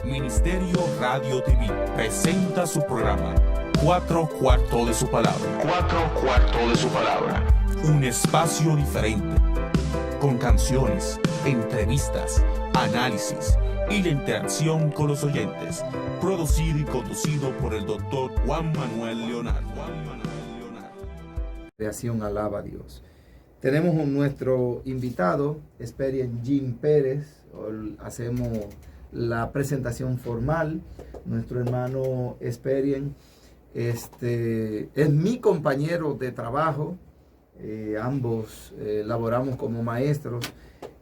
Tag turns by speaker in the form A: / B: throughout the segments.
A: Ministerio Radio TV presenta su programa Cuatro Cuartos de su Palabra. Cuatro Cuartos de su Palabra. Un espacio diferente, con canciones, entrevistas, análisis y la interacción con los oyentes. Producido y conducido por el Dr. Juan Manuel Leonardo.
B: Creación alaba a Dios. Tenemos nuestro invitado, Esperien Jim Pérez. Hacemos la presentación formal. Nuestro hermano Esperien es mi compañero de trabajo. Ambos laboramos como maestros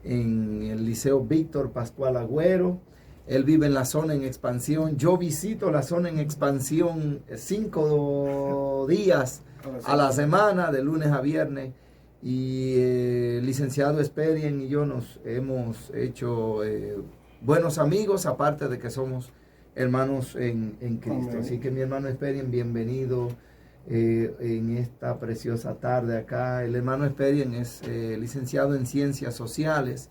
B: en el Liceo Víctor Pascual Agüero. Él vive en la zona en expansión. Yo visito la zona en expansión 5 días a la semana, de lunes a viernes. Y licenciado Esperien y yo nos hemos hecho buenos amigos, aparte de que somos hermanos en Cristo. Amén. Así que mi hermano Esperien, bienvenido en esta preciosa tarde acá. El hermano Esperien es licenciado en Ciencias Sociales,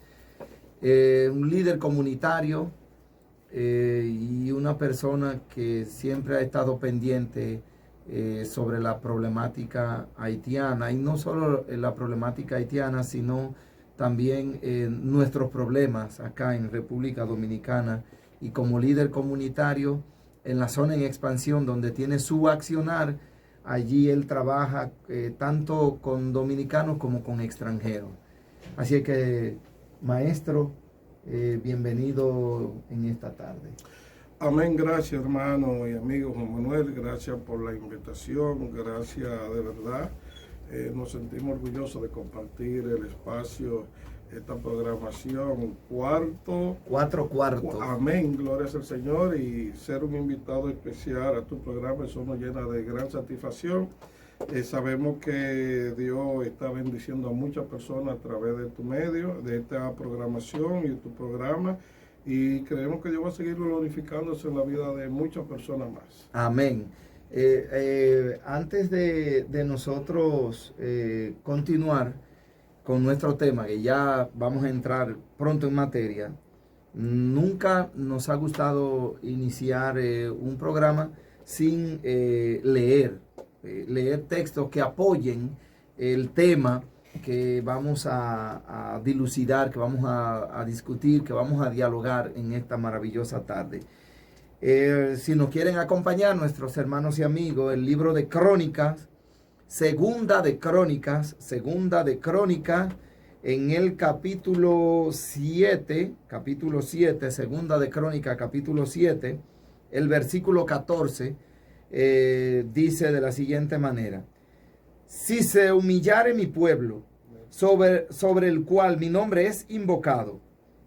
B: un líder comunitario y una persona que siempre ha estado pendiente sobre la problemática haitiana, y no solo la problemática haitiana, sino también nuestros problemas acá en República Dominicana. Y como líder comunitario en la zona en expansión, donde tiene su accionar, allí él trabaja tanto con dominicanos como con extranjeros. Así que, maestro, bienvenido en esta tarde.
C: Amén, gracias hermano y amigo Juan Manuel, gracias por la invitación, gracias de verdad. Nos sentimos orgullosos de compartir el espacio, esta programación, Cuatro Cuartos. Amén, gloria al Señor, y ser un invitado especial a tu programa, eso nos llena de gran satisfacción. Sabemos que Dios está bendiciendo a muchas personas a través de tu medio, de esta programación y tu programa. Y creemos que Dios va a seguir glorificándose en la vida de muchas personas más.
B: Amén. Antes de nosotros continuar con nuestro tema, que ya vamos a entrar pronto en materia, nunca nos ha gustado iniciar un programa sin leer textos que apoyen el tema que vamos a dilucidar, que vamos a discutir, que vamos a dialogar en esta maravillosa tarde. Si nos quieren acompañar nuestros hermanos y amigos, el libro de Crónicas, Segunda de Crónicas, en el capítulo 7, Segunda de Crónicas, capítulo 7, el versículo 14, dice de la siguiente manera: si se humillare mi pueblo, sobre el cual mi nombre es invocado,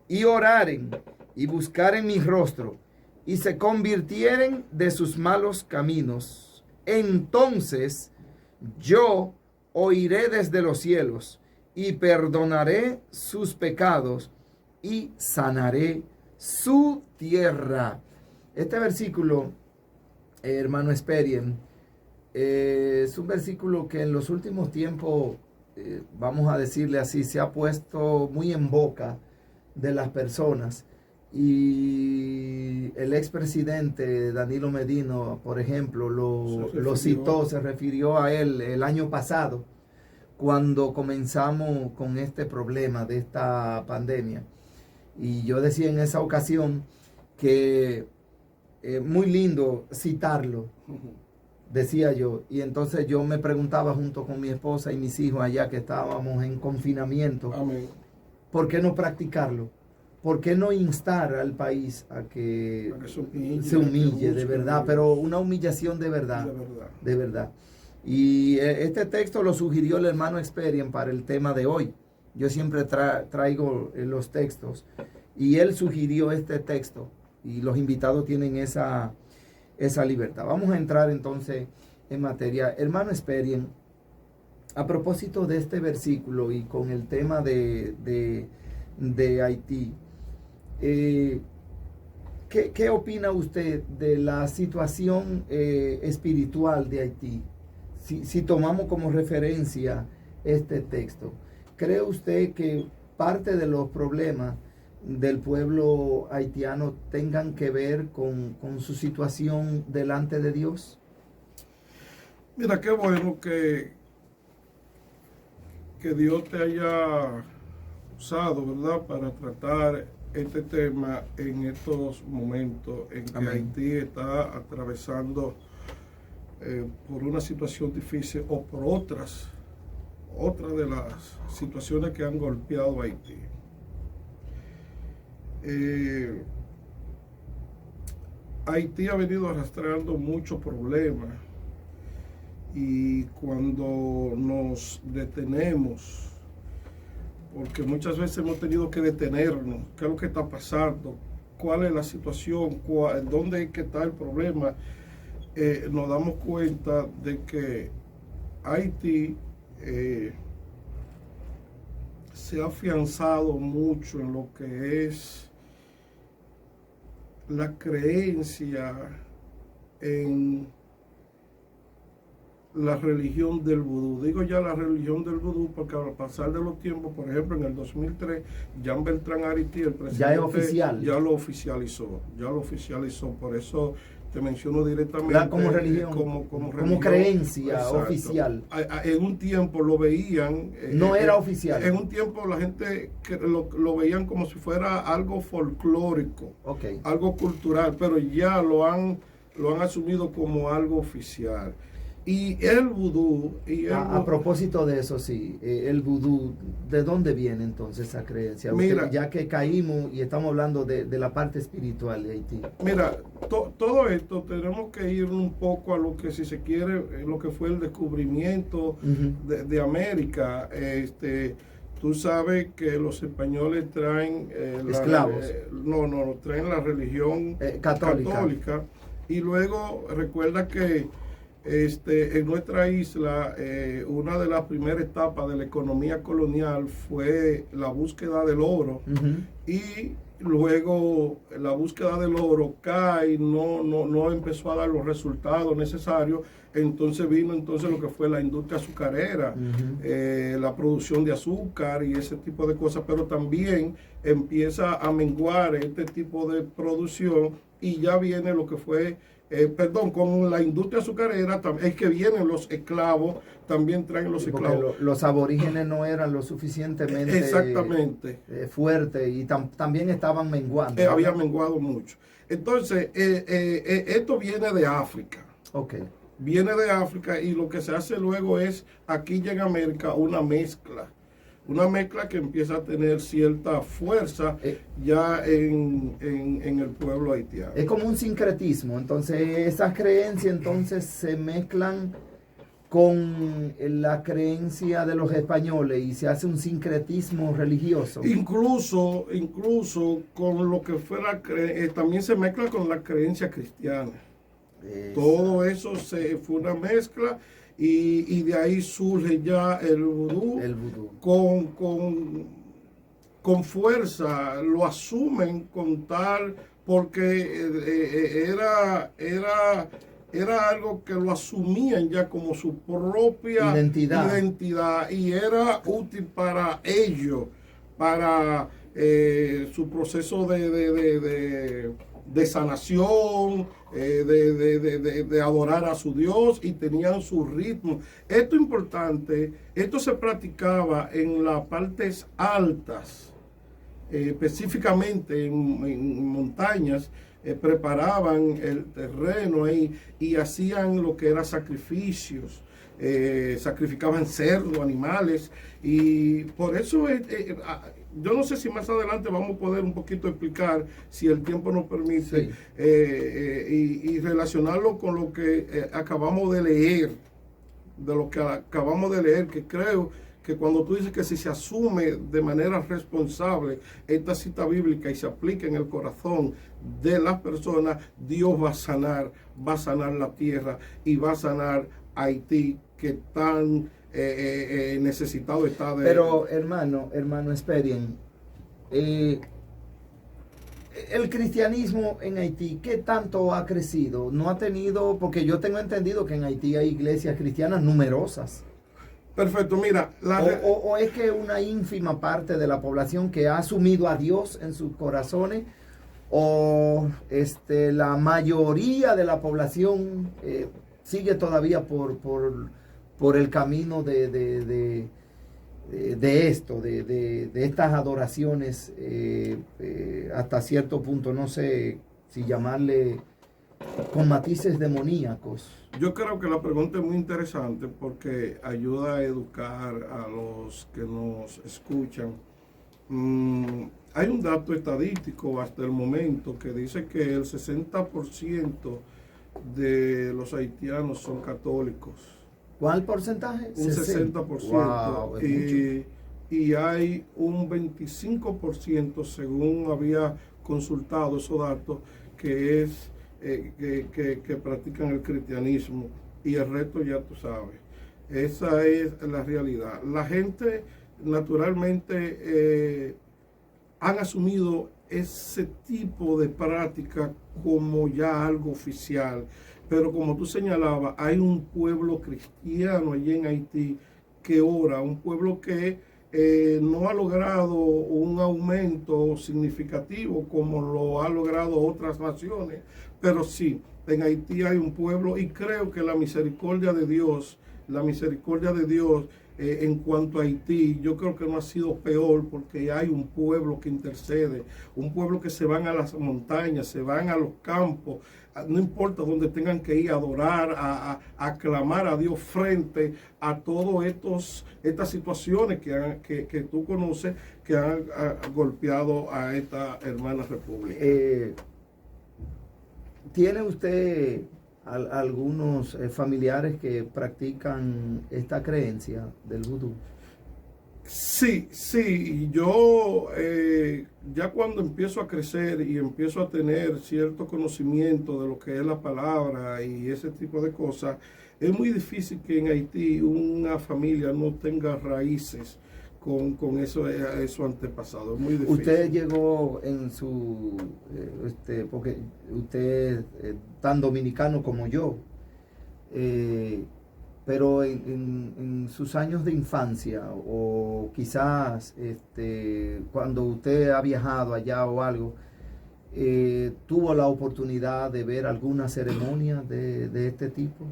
B: y oraren y buscaren mi rostro, y se convirtieren de sus malos caminos, entonces yo oiré desde los cielos, y perdonaré sus pecados, y sanaré su tierra. Este versículo, hermano Esperien, es un versículo que en los últimos tiempos, vamos a decirle así, se ha puesto muy en boca de las personas. Y el expresidente Danilo Medina, por ejemplo, lo citó, se refirió a él el año pasado, cuando comenzamos con este problema de esta pandemia. Y yo decía en esa ocasión que muy lindo citarlo, decía yo. Y entonces yo me preguntaba junto con mi esposa y mis hijos allá que estábamos en confinamiento, amén, ¿por qué no practicarlo? ¿Por qué no instar al país a que se humille de verdad? Pero una humillación de verdad, de verdad. Y este texto lo sugirió el hermano Esperien para el tema de hoy. Yo siempre traigo los textos, y él sugirió este texto, y los invitados tienen esa libertad. Vamos a entrar entonces en materia. Hermano Esperien, a propósito de este versículo y con el tema de Haití, ¿qué opina usted de la situación espiritual de Haití? Si tomamos como referencia este texto, ¿cree usted que parte de los problemas del pueblo haitiano tengan que ver con su situación delante de Dios?
C: Mira, qué bueno que Dios te haya usado, ¿verdad?, para tratar este tema en estos momentos en que
B: Amén.
C: Haití está atravesando por una situación difícil o por otras de las situaciones que han golpeado a Haití. Haití ha venido arrastrando muchos problemas y cuando nos detenemos, porque muchas veces hemos tenido que detenernos, qué es lo que está pasando, cuál es la situación, dónde es que está el problema, nos damos cuenta de que Haití se ha afianzado mucho en lo que es la creencia en la religión del vudú. Digo ya la religión del vudú porque al pasar de los tiempos, por ejemplo, en el 2003, Jean Bertrand Aristide, el presidente,
B: Ya es oficial.
C: ya lo oficializó. Por eso te menciono directamente
B: Como religión,
C: como
B: creencia.
C: Exacto.
B: Oficial.
C: En un tiempo lo veían.
B: No era oficial.
C: En un tiempo la gente lo veían como si fuera algo folclórico,
B: Okay.
C: algo cultural, pero ya lo han asumido como algo oficial. Y el vudú...
B: A propósito de eso, sí, el vudú, ¿de dónde viene entonces esa creencia?
C: Mira,
B: ya que caímos y estamos hablando de la parte espiritual de Haití.
C: Mira, todo esto tenemos que ir un poco a lo que, si se quiere, lo que fue el descubrimiento de América. Tú sabes que los españoles traen...
B: esclavos.
C: Traen la religión católica. Y luego recuerda que en nuestra isla, una de las primeras etapas de la economía colonial fue la búsqueda del oro. Y luego la búsqueda del oro cae, no empezó a dar los resultados necesarios. Entonces vino lo que fue la industria azucarera, la producción de azúcar y ese tipo de cosas, pero también empieza a menguar este tipo de producción y ya viene lo que fue con la industria azucarera es que vienen los esclavos, también traen los esclavos.
B: Porque los aborígenes no eran lo suficientemente
C: exactamente
B: fuertes y también estaban menguando.
C: Había menguado mucho. Entonces, esto viene de África.
B: Okay.
C: Viene de África y lo que se hace luego es, aquí llega a América, una mezcla que empieza a tener cierta fuerza ya en el pueblo haitiano.
B: Es como un sincretismo, entonces esas creencias entonces se mezclan con la creencia de los españoles y se hace un sincretismo religioso.
C: Incluso con lo que fue también se mezcla con la creencia cristiana. Todo eso fue una mezcla. Y de ahí surge ya el vudú. Con fuerza, lo asumen con tal, porque era algo que lo asumían ya como su propia identidad y era útil para ellos, para su proceso de sanación, de adorar a su Dios, y tenían su ritmo. Esto es importante, esto se practicaba en las partes altas, específicamente en montañas. Preparaban el terreno ahí y hacían lo que era sacrificios. Sacrificaban cerdos, animales, y por eso yo no sé si más adelante vamos a poder un poquito explicar, si el tiempo nos permite, sí. Y relacionarlo con lo que acabamos de leer, que creo que cuando tú dices que si se asume de manera responsable esta cita bíblica y se aplica en el corazón de las personas, Dios va a sanar la tierra y va a sanar Haití, que tan necesitado está de...
B: Pero hermano Esperien, el cristianismo en Haití, ¿qué tanto ha crecido? No ha tenido, porque yo tengo entendido que en Haití hay iglesias cristianas numerosas.
C: Perfecto, mira.
B: O es que una ínfima parte de la población que ha asumido a Dios en sus corazones, o la mayoría de la población sigue todavía por el camino de esto, de estas adoraciones hasta cierto punto, no sé si llamarle con matices demoníacos.
C: Yo creo que la pregunta es muy interesante porque ayuda a educar a los que nos escuchan. Hay un dato estadístico hasta el momento que dice que el 60% de los haitianos son católicos.
B: ¿Cuál porcentaje?
C: Un 60%.
B: Wow,
C: y hay un 25%, según había consultado esos datos, que es que practican el cristianismo, y el resto ya tú sabes. Esa es la realidad. La gente naturalmente han asumido ese tipo de práctica como ya algo oficial, pero como tú señalabas, hay un pueblo cristiano allí en Haití que ora, un pueblo que no ha logrado un aumento significativo como lo ha logrado otras naciones, pero sí, en Haití hay un pueblo, y creo que la misericordia de Dios en cuanto a Haití, yo creo que no ha sido peor, porque hay un pueblo que intercede, un pueblo que se van a las montañas, se van a los campos, no importa dónde tengan que ir a adorar, a clamar a Dios frente a todas estas situaciones que tú conoces que han golpeado a esta hermana república.
B: ¿Tiene usted algunos familiares que practican esta creencia del vudú?
C: Sí, yo ya cuando empiezo a crecer y empiezo a tener cierto conocimiento de lo que es la palabra y ese tipo de cosas, es muy difícil que en Haití una familia no tenga raíces con eso antepasado. Es muy difícil.
B: Usted llegó en su, porque usted tan dominicano como yo, pero en sus años de infancia, o quizás cuando usted ha viajado allá o algo, ¿tuvo la oportunidad de ver alguna ceremonia de este tipo?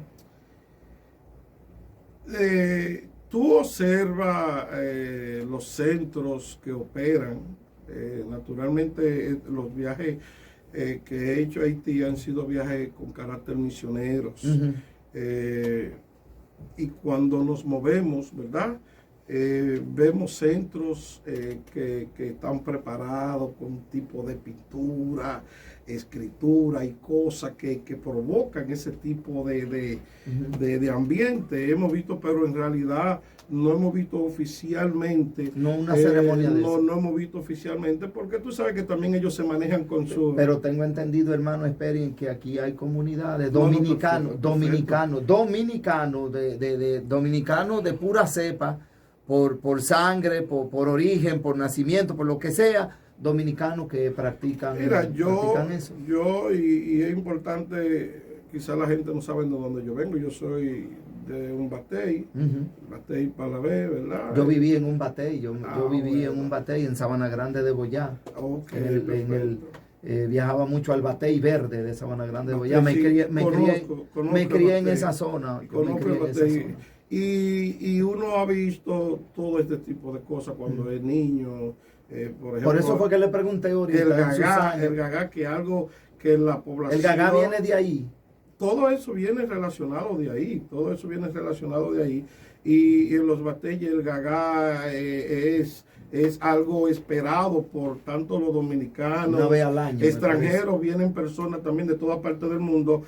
C: Tú observas los centros que operan. Naturalmente, los viajes que he hecho a Haití han sido viajes con carácter misioneros.
B: Uh-huh.
C: Y cuando nos movemos, ¿verdad? Vemos centros que están preparados con tipo de pintura, escritura y cosas que provocan ese tipo de ambiente. Hemos visto, pero en realidad no hemos visto oficialmente.
B: No una ceremonia de eso.
C: No hemos visto oficialmente, porque tú sabes que también ellos se manejan con su...
B: Pero tengo entendido, hermano Esperien, que aquí hay comunidades dominicanos de pura cepa, por sangre, por origen, por nacimiento, por lo que sea, dominicanos que practican, practican eso.
C: Y es importante, quizás la gente no sabe de dónde yo vengo. Yo soy de un batey, Batey Palabé, ¿verdad?
B: Yo viví en un batey, yo viví en un batey en Sabana Grande de Boyá.
C: Okay,
B: viajaba mucho al batey verde de Sabana Grande de Boyá. Me crié en esa zona.
C: Conozco el batey. Y uno ha visto todo este tipo de cosas cuando es niño. Por ejemplo,
B: por eso fue que le pregunté ahorita.
C: El gagá, que algo que la población...
B: El gagá viene de ahí.
C: Todo eso viene relacionado de ahí. Y en los batalles el gagá es algo esperado por tanto los dominicanos,
B: una vez al año,
C: extranjeros, vienen personas también de toda parte del mundo.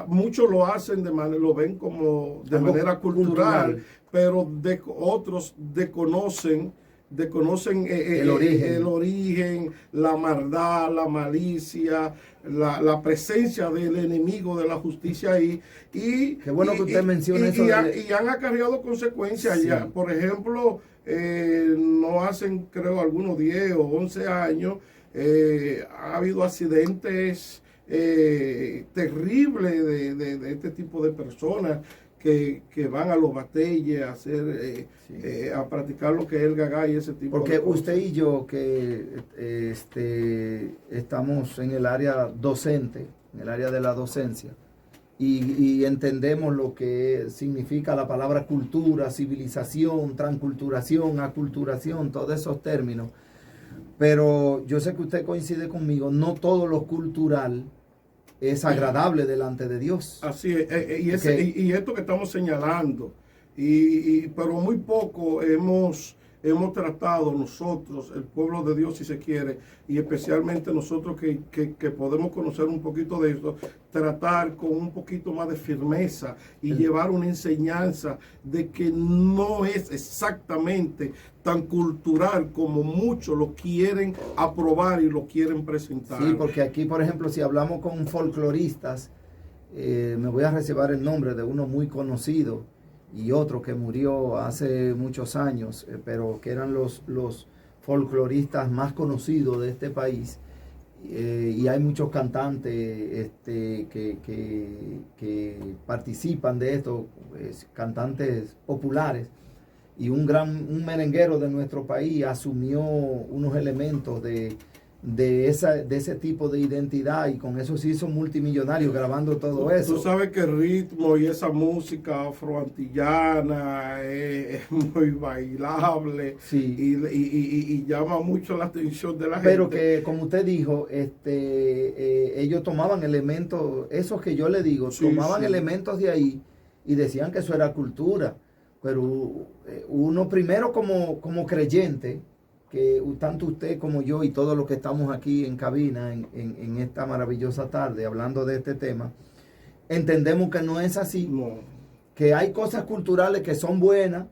C: Muchos lo hacen lo ven como de algo manera cultural, pero otros desconocen el origen, la maldad, la malicia, la presencia del enemigo de la justicia ahí. Y
B: qué bueno que usted mencione eso.
C: Y han acarreado consecuencias. Sí. Ya. Por ejemplo, no hacen, creo, algunos 10 o 11 años, ha habido accidentes terribles de este tipo de personas que van a los batalles a hacer, a practicar lo que es el gagá y ese tipo
B: Porque
C: de cosas.
B: usted y yo que estamos en el área docente, en el área de la docencia, y entendemos lo que significa la palabra cultura, civilización, transculturación, aculturación, todos esos términos. Pero yo sé que usted coincide conmigo, no todo lo cultural es agradable delante de Dios.
C: Así es,
B: Okay.
C: y esto que estamos señalando, pero muy poco hemos tratado nosotros, el pueblo de Dios si se quiere, y especialmente nosotros que podemos conocer un poquito de esto, tratar con un poquito más de firmeza y llevar una enseñanza de que no es exactamente tan cultural como muchos lo quieren aprobar y lo quieren presentar.
B: Sí, porque aquí, por ejemplo, si hablamos con folcloristas, me voy a reservar el nombre de uno muy conocido y otro que murió hace muchos años, pero que eran los folcloristas más conocidos de este país. Y hay muchos cantantes que participan de esto, cantantes populares. Y un merenguero de nuestro país asumió unos elementos de ese tipo de identidad y con eso se hizo multimillonario grabando todo eso.
C: Tú sabes que el ritmo y esa música afroantillana es muy bailable,
B: Sí.
C: y llama mucho la atención de la gente.
B: Pero que, como usted dijo, ellos tomaban elementos, esos que yo le digo,
C: Sí,
B: tomaban
C: sí.
B: elementos de ahí y decían que eso era cultura. Pero uno primero como creyente, que tanto usted como yo y todos los que estamos aquí en cabina en esta maravillosa tarde hablando de este tema, entendemos que no es así,
C: No.
B: que hay cosas culturales que son buenas.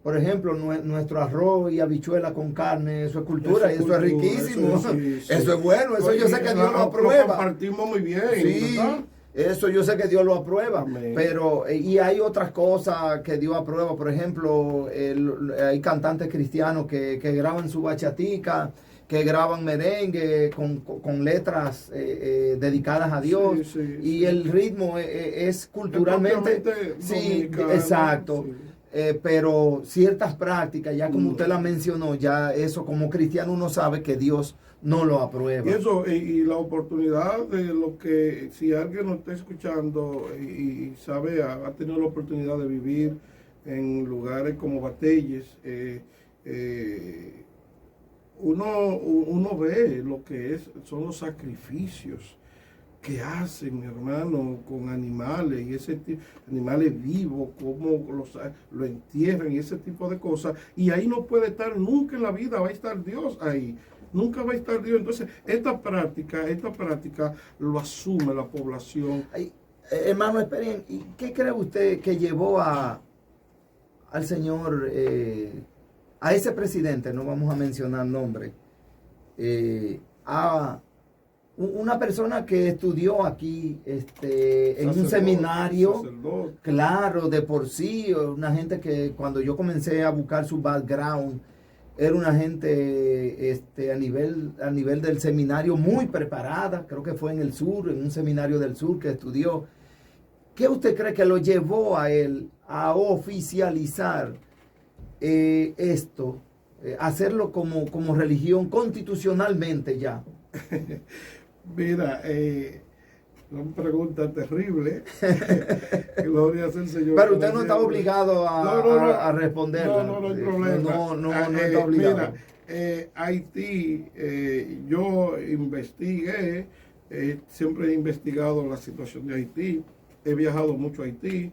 B: Por ejemplo, nuestro arroz y habichuela con carne, eso es cultura y eso es riquísimo.
C: Sí.
B: Eso es bueno, eso yo sé que Dios lo
C: Lo
B: aprueba.
C: compartimos muy bien,
B: Sí,
C: ¿verdad?
B: eso yo sé que Dios lo aprueba.
C: Amén.
B: Pero, y hay otras cosas que Dios aprueba. Por ejemplo, hay cantantes cristianos que graban su bachatica, que graban merengue con letras dedicadas a Dios.
C: Sí,
B: Y el ritmo es culturalmente. Sí,
C: dominicano,
B: exacto.
C: sí.
B: Pero ciertas prácticas, ya como usted la mencionó, ya eso como cristiano uno sabe que Dios no lo aprueba.
C: Y eso, y la oportunidad de lo que, si alguien nos está escuchando y sabe, ha tenido la oportunidad de vivir en lugares como Batelles, uno ve lo que son los sacrificios que hacen, hermano, con animales y animales vivos, cómo lo entierran y ese tipo de cosas. Y ahí no puede estar nunca en la vida, va a estar Dios ahí. Nunca va a estar Dios. Entonces, esta práctica lo asume la población.
B: Ay, hermano, esperen, ¿y qué cree usted que llevó al señor, a ese presidente, no vamos a mencionar nombre, a una persona que estudió aquí en un seminario,
C: Sacerdote.
B: claro, de por sí, una gente que cuando yo comencé a buscar su background, era una gente a nivel del seminario muy preparada, creo que fue en el sur, en un seminario del sur que estudió. ¿Qué usted cree que lo llevó a él a oficializar esto, hacerlo como religión constitucionalmente ya?
C: Mira, una pregunta terrible. Gloria al Señor.
B: Pero usted no está obligado a responderla.
C: No hay problema.
B: No está obligado.
C: Mira, Haití, yo investigué, siempre he investigado la situación de Haití. He viajado mucho a Haití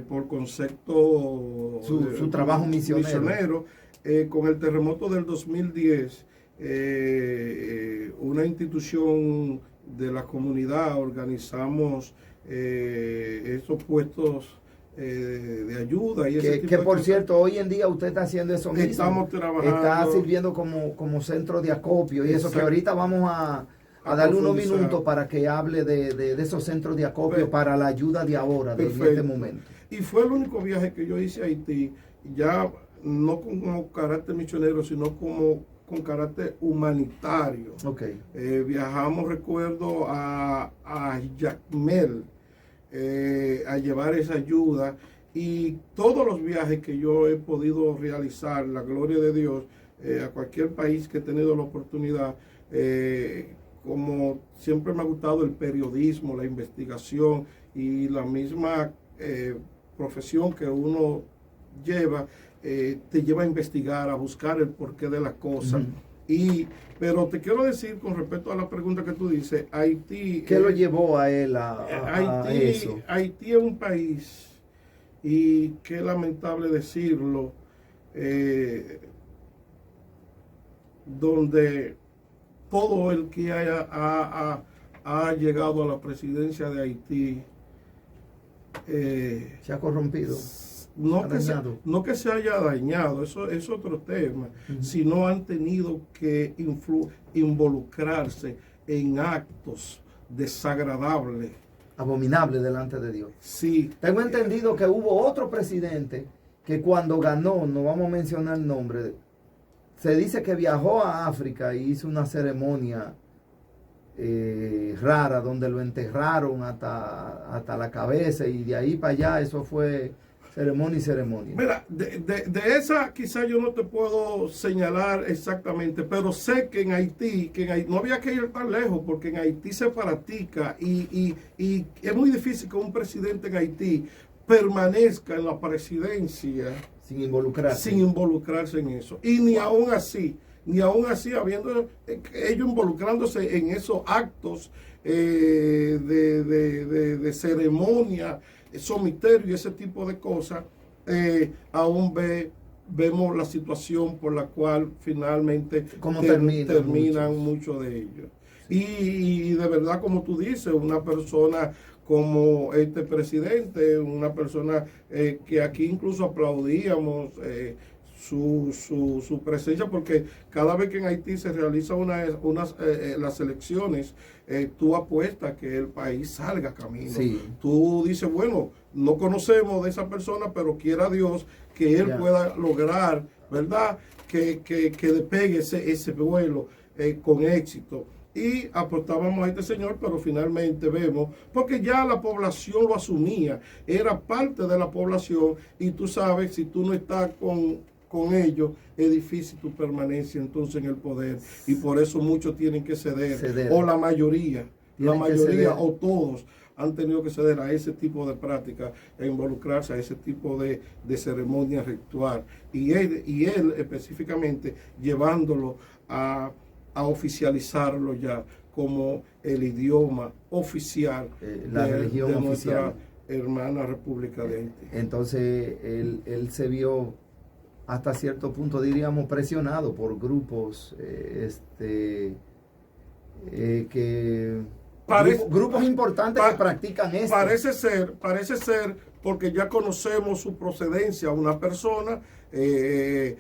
C: por concepto
B: su trabajo misionero.
C: Con el terremoto del 2010, una institución de la comunidad organizamos esos puestos de ayuda y ese tipo
B: que
C: de
B: por
C: cosas.
B: cierto, hoy en día usted está haciendo eso mismo.
C: Estamos trabajando.
B: Está sirviendo como centro de acopio y eso, que
C: Exacto.
B: ahorita vamos a darle unos
C: profundizar.
B: minutos para que hable de esos centros de acopio para la ayuda de ahora, de en este
C: Perfecto.
B: momento.
C: Y fue el único viaje que yo hice a Haití, ya no como carácter misionero, sino con carácter humanitario.
B: Ok.
C: Viajamos, recuerdo, a Jacmel. a llevar esa ayuda. Y todos los viajes que yo he podido realizar, la gloria de Dios, a cualquier país que he tenido la oportunidad, como siempre me ha gustado el periodismo, la investigación y la misma profesión que uno lleva, te lleva a investigar, a buscar el porqué de las cosas. Pero te quiero decir, con respecto a la pregunta que tú dices, Haití...
B: ¿Qué lo llevó a él a eso?
C: Haití es un país, y qué lamentable decirlo, donde todo el que ha llegado a la presidencia de Haití
B: se ha corrompido.
C: No que se haya dañado, eso es otro tema, sino han tenido que involucrarse en actos desagradables.
B: Abominable delante de Dios.
C: Sí.
B: Tengo entendido que hubo otro presidente que cuando ganó, no vamos a mencionar el nombre, se dice que viajó a África y hizo una ceremonia rara donde lo enterraron hasta la cabeza, y de ahí para allá eso fue ceremonia y ceremonia.
C: Mira, de esa quizás yo no te puedo señalar exactamente, pero sé que en Haití, no había que ir tan lejos, porque en Haití se practica y es muy difícil que un presidente en Haití permanezca en la presidencia
B: sin involucrarse
C: en eso. Y ni aún así, habiendo ellos involucrándose en esos actos de ceremonia, somiterio y ese tipo de cosas, aún vemos la situación por la cual finalmente terminan muchos de ellos. Y de verdad, como tú dices, una persona como este presidente, una persona que aquí incluso aplaudíamos su presencia, porque cada vez que en Haití se realizan las elecciones, tú apuestas que el país salga camino.
B: Sí.
C: Tú dices, bueno, no conocemos de esa persona, pero quiera Dios que él pueda lograr, ¿verdad?, que despegue ese vuelo con éxito. Y apostábamos a este señor, pero finalmente vemos, porque ya la población lo asumía, era parte de la población, y tú sabes, si tú no estás con ellos, es difícil tu permanencia entonces en el poder, y por eso muchos tienen que ceder. O la mayoría o todos han tenido que ceder a ese tipo de prácticas e involucrarse a ese tipo de ceremonia ritual, y él específicamente llevándolo a oficializarlo ya como el idioma oficial
B: la religión
C: de
B: oficial,
C: nuestra hermana República de Haití.
B: Entonces él se vio hasta cierto punto, diríamos, presionado por grupos grupos importantes que practican esto.
C: Parece ser, porque ya conocemos su procedencia, una persona que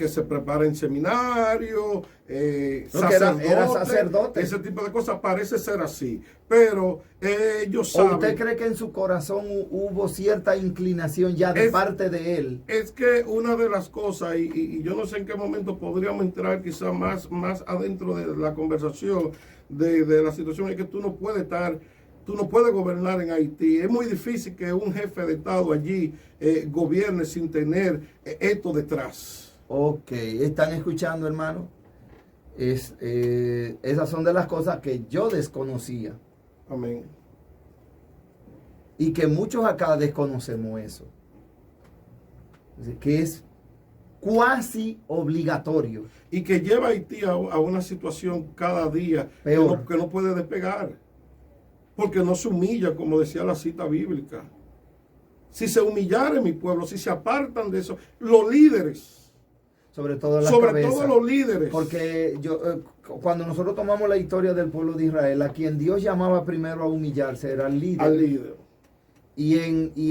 C: se prepara en seminario,
B: era sacerdote.
C: Ese tipo de cosas parece ser así. Pero ellos saben.
B: ¿Usted cree que en su corazón hubo cierta inclinación ya de parte de él?
C: Es que una de las cosas, y yo no sé en qué momento podríamos entrar quizás más adentro de la conversación de la situación, es que tú no puedes gobernar en Haití. Es muy difícil que un jefe de Estado allí gobierne sin tener esto detrás.
B: Ok, ¿están escuchando, hermano? Esas son de las cosas que yo desconocía.
C: Amén.
B: Y que muchos acá desconocemos eso. Que es cuasi obligatorio.
C: Y que lleva a Haití a una situación cada día
B: peor,
C: que no puede despegar. Porque no se humilla, como decía la cita bíblica. Si se humillare mi pueblo, si se apartan de eso, los líderes.
B: Sobre todo
C: los líderes.
B: Porque cuando nosotros tomamos la historia del pueblo de Israel, a quien Dios llamaba primero a humillarse era el líder.
C: Al líder.
B: Y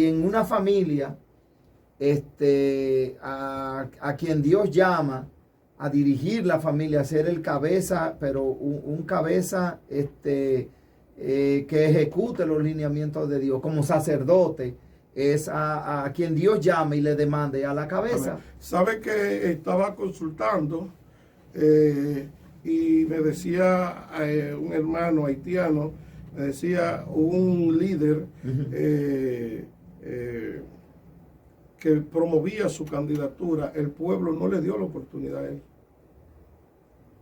B: en una familia, a quien Dios llama a dirigir la familia, a ser el cabeza, pero un cabeza que ejecute los lineamientos de Dios, como sacerdote, es a quien Dios llama y le demande a la cabeza.
C: ¿Sabe que estaba consultando y me decía un hermano haitiano me decía un líder que promovía su candidatura, el pueblo no le dio la oportunidad a él.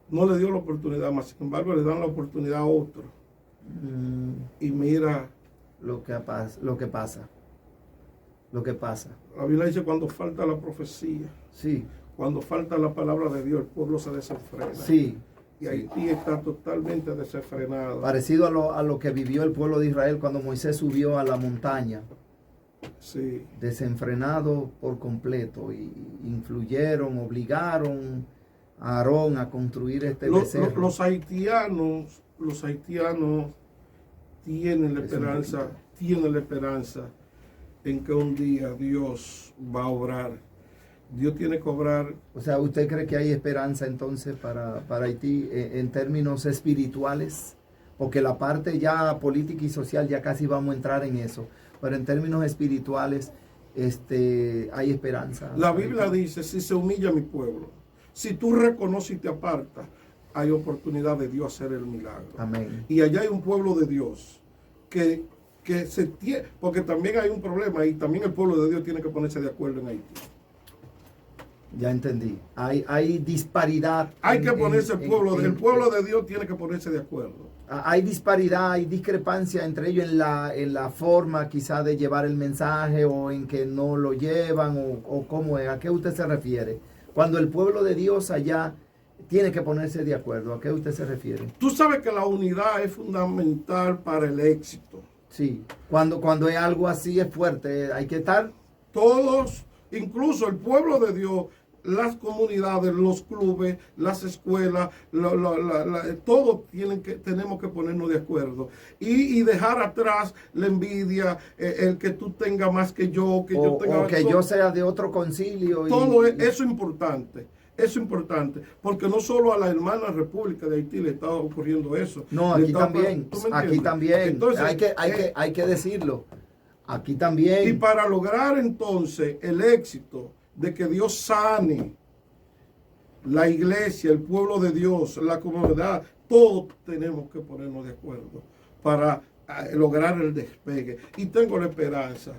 C: No le dio la oportunidad, más sin embargo le dan la oportunidad a otro. Y mira
B: lo que pasa.
C: La Biblia dice cuando falta la profecía,
B: Sí,
C: cuando falta la palabra de Dios, el pueblo se desenfrena.
B: sí.
C: Y Haití está totalmente desenfrenado.
B: Parecido a lo que vivió el pueblo de Israel cuando Moisés subió a la montaña.
C: Sí.
B: Desenfrenado por completo. Y influyeron, obligaron a Aarón a construir este becerro.
C: Los haitianos tienen la esperanza en que un día Dios va a obrar. Dios tiene que obrar.
B: O sea, ¿usted cree que hay esperanza entonces para Haití en términos espirituales? Porque la parte ya política y social ya casi vamos a entrar en eso. Pero en términos espirituales hay esperanza.
C: La Biblia dice, si se humilla mi pueblo, si tú reconoces y te apartas, hay oportunidad de Dios hacer el milagro.
B: Amén.
C: Y allá hay un pueblo de Dios que se tiene, porque también hay un problema y también el pueblo de Dios tiene que ponerse de acuerdo en Haití.
B: Ya entendí. Hay disparidad.
C: Hay que ponerse el pueblo de Dios tiene que ponerse de acuerdo.
B: Hay disparidad, hay discrepancia entre ellos en la forma quizá de llevar el mensaje o en que no lo llevan o cómo es. ¿A qué usted se refiere? Cuando el pueblo de Dios allá tiene que ponerse de acuerdo, ¿a qué usted se refiere?
C: Tú sabes que la unidad es fundamental para el éxito.
B: Sí, cuando es algo así es fuerte, hay que estar.
C: Todos, incluso el pueblo de Dios, las comunidades, los clubes, las escuelas, todos tenemos que ponernos de acuerdo y dejar atrás la envidia, el que tú tengas más que yo, que yo tenga
B: o que
C: todo,
B: yo sea de otro concilio.
C: Todo eso es importante. Eso es importante, porque no solo a la hermana República de Haití le está ocurriendo eso.
B: No, aquí también. Aquí también. Entonces, hay que decirlo. Aquí también.
C: Y para lograr entonces el éxito de que Dios sane la iglesia, el pueblo de Dios, la comunidad, todos tenemos que ponernos de acuerdo para lograr el despegue. Y tengo la esperanza,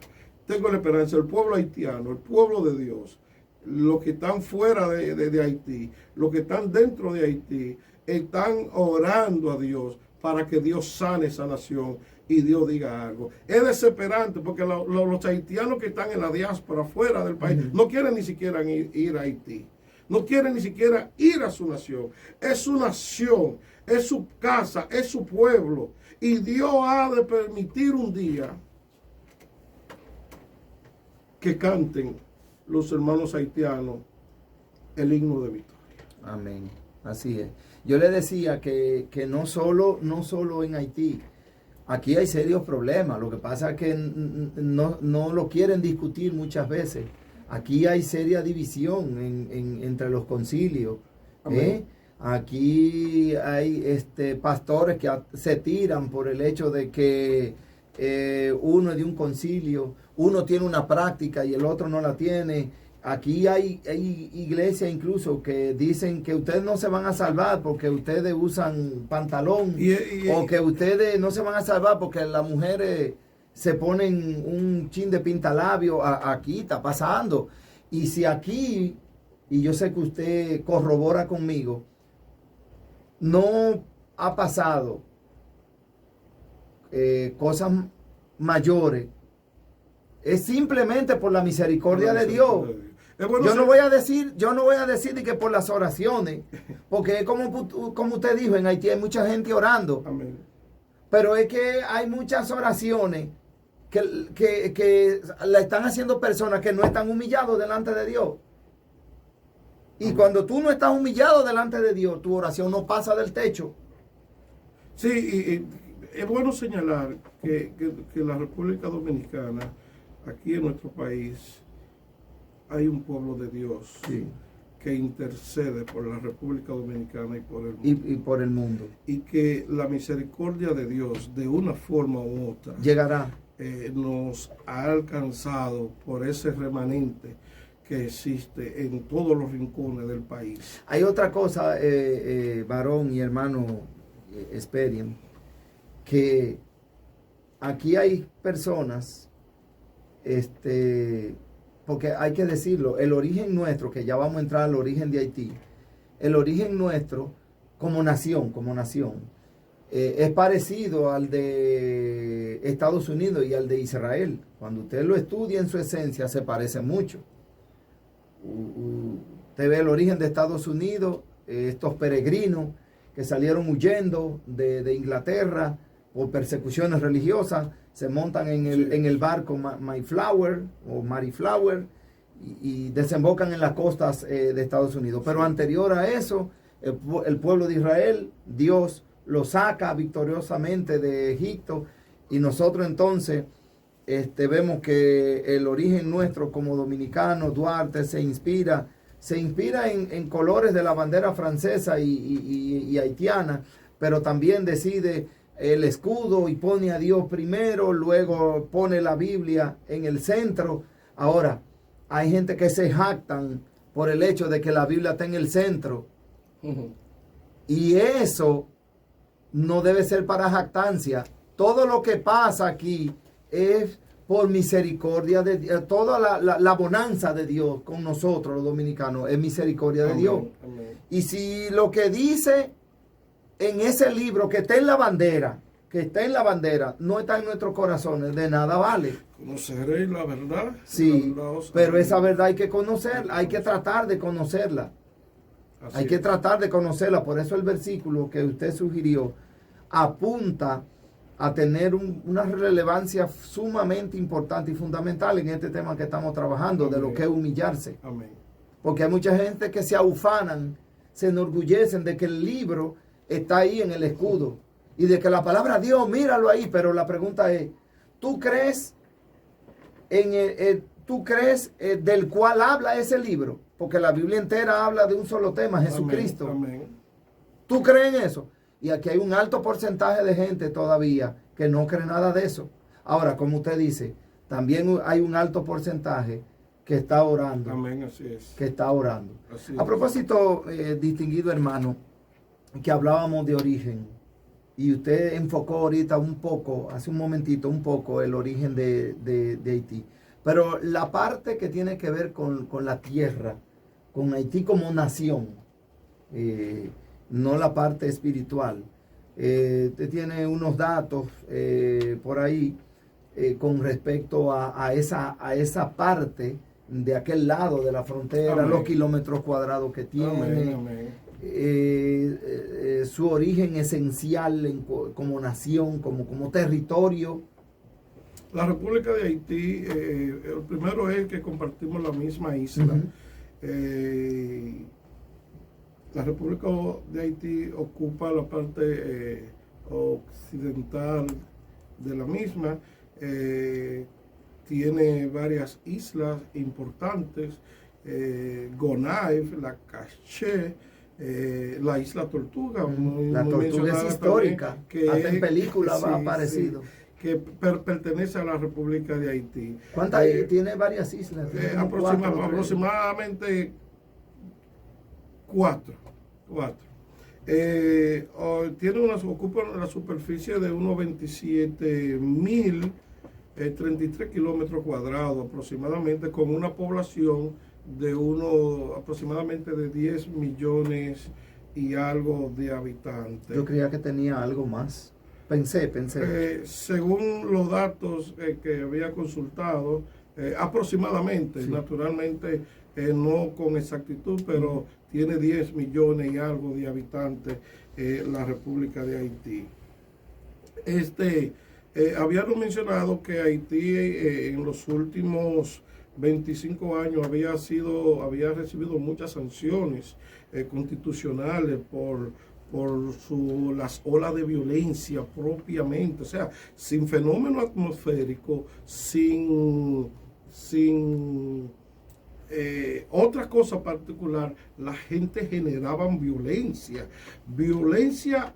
C: el pueblo haitiano, el pueblo de Dios, los que están fuera de Haití, los que están dentro de Haití, están orando a Dios para que Dios sane esa nación y Dios diga algo. Es desesperante porque los haitianos que están en la diáspora fuera del país no quieren ni siquiera ir a Haití. No quieren ni siquiera ir a su nación. Es su nación, es su casa, es su pueblo. Y Dios ha de permitir un día que canten los hermanos haitianos el himno de victoria.
B: Amén. Así es. Yo le decía que no solo en Haití, aquí hay serios problemas. Lo que pasa es que no lo quieren discutir muchas veces. Aquí hay seria división entre los concilios. Aquí hay pastores que se tiran por el hecho de que uno es de un concilio, uno tiene una práctica y el otro no la tiene. Aquí hay iglesias incluso que dicen que ustedes no se van a salvar porque ustedes usan pantalón o que ustedes no se van a salvar porque las mujeres se ponen un chin de pintalabio. Aquí está pasando. Y si aquí, y yo sé que usted corrobora conmigo, no ha pasado cosas mayores, es simplemente por la misericordia de Dios. Yo no voy a decir de que por las oraciones, porque es como usted dijo, en Haití hay mucha gente orando.
C: Amén.
B: Pero es que hay muchas oraciones que la están haciendo personas que no están humillados delante de Dios. Y cuando tú no estás humillado delante de Dios, tu oración no pasa del techo.
C: Sí, y es bueno señalar que la República Dominicana, aquí en nuestro país, hay un pueblo de Dios que intercede por la República Dominicana y por el mundo.
B: Y por el mundo.
C: Y que la misericordia de Dios, de una forma u otra,
B: llegará.
C: Nos ha alcanzado por ese remanente que existe en todos los rincones del país.
B: Hay otra cosa, varón y hermano Esperien, que aquí hay personas, porque hay que decirlo, el origen nuestro, que ya vamos a entrar al origen de Haití, el origen nuestro como nación, es parecido al de Estados Unidos y al de Israel. Cuando usted lo estudia en su esencia, se parece mucho. Usted ve el origen de Estados Unidos, estos peregrinos que salieron huyendo de Inglaterra por persecuciones religiosas, se montan en el barco Mayflower o Maryflower y desembocan en las costas de Estados Unidos. Pero anterior a eso, el pueblo de Israel, Dios lo saca victoriosamente de Egipto, y nosotros entonces vemos que el origen nuestro como dominicanos, Duarte, se inspira en colores de la bandera francesa y haitiana, pero también decide el escudo y pone a Dios primero, luego pone la Biblia en el centro. Ahora, hay gente que se jactan por el hecho de que la Biblia está en el centro. Y eso no debe ser para jactancia. Todo lo que pasa aquí es por misericordia de Dios. Toda la bonanza de Dios con nosotros los dominicanos es misericordia de Dios.
C: Amén.
B: Y si lo que dice en ese libro que está en la bandera, no está en nuestros corazones, de nada vale.
C: Conoceréis la verdad.
B: Sí,
C: la verdad
B: pero esa verdad hay que conocerla, hay que tratar de conocerla. Hay que tratar de conocerla. Por eso el versículo que usted sugirió apunta a tener una relevancia sumamente importante y fundamental en este tema que estamos trabajando, de lo que es humillarse.
C: Amén.
B: Porque hay mucha gente que se aufanan, se enorgullecen de que el libro está ahí en el escudo y de que la palabra Dios, míralo ahí. Pero la pregunta es, ¿tú crees del cual habla ese libro? Porque la Biblia entera habla de un solo tema, Jesucristo.
C: Amén.
B: ¿Tú crees en eso? Y aquí hay un alto porcentaje de gente todavía que no cree nada de eso. Ahora, como usted dice, también hay un alto porcentaje que está orando.
C: Amén, así es.
B: Que está orando.
C: Así
B: A
C: es.
B: propósito, distinguido hermano, que hablábamos de origen, y usted enfocó ahorita un poco, hace un momentito, un poco el origen de Haití. Pero la parte que tiene que ver con la tierra, con Haití como nación, no la parte espiritual. Usted tiene unos datos por ahí con respecto a esa parte de aquel lado de la frontera,
C: Amén.
B: Los kilómetros cuadrados que tiene,
C: Amén.
B: Su origen esencial como nación, como territorio.
C: La República de Haití, el primero es que compartimos la misma isla. La República de Haití ocupa la parte occidental de la misma. Tiene varias islas importantes, Gonaïves, la Caché, la isla Tortuga.
B: La Tortuga es histórica,
C: también, que
B: hasta en película
C: sí,
B: ha aparecido.
C: Sí, que pertenece a la República de Haití.
B: ¿Cuántas? Tiene varias islas. Tiene
C: Aproximadamente cuatro. Ocupa la superficie de unos 27.033 kilómetros cuadrados aproximadamente, con una población de aproximadamente de 10 millones y algo de habitantes.
B: Yo creía que tenía algo más. Pensé.
C: Según los datos que había consultado, aproximadamente, sí. Naturalmente no con exactitud, pero tiene 10 millones y algo de habitantes la República de Haití. Habíamos mencionado que Haití en los últimos 25 años había recibido muchas sanciones constitucionales por las olas de violencia propiamente, o sea, sin fenómeno atmosférico, sin otra cosa particular, la gente generaba violencia